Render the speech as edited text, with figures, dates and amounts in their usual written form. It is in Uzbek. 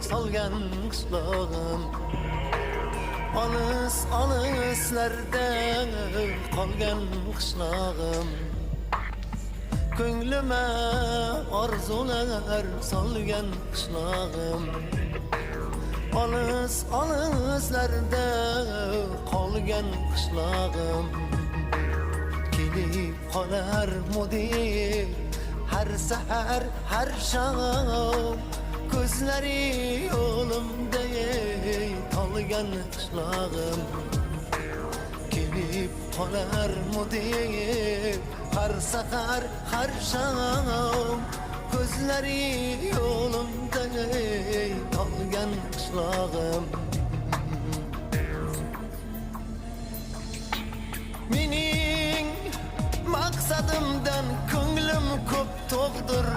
solgan qishlog'im olis-olislarda qolgan qishlog'im ko'nglime orzular solgan qishlog'im olis-olislarda qolgan qishlog'im kelib qolar mudib har sahar har shom ko'zlari yo'limda qolgan qishlog'im kelib qolar mudib har sahar har shom ko'zlari yo'limda qolgan qishlog'im mening maqsadimdan ko'nglim ko'p to'g'dir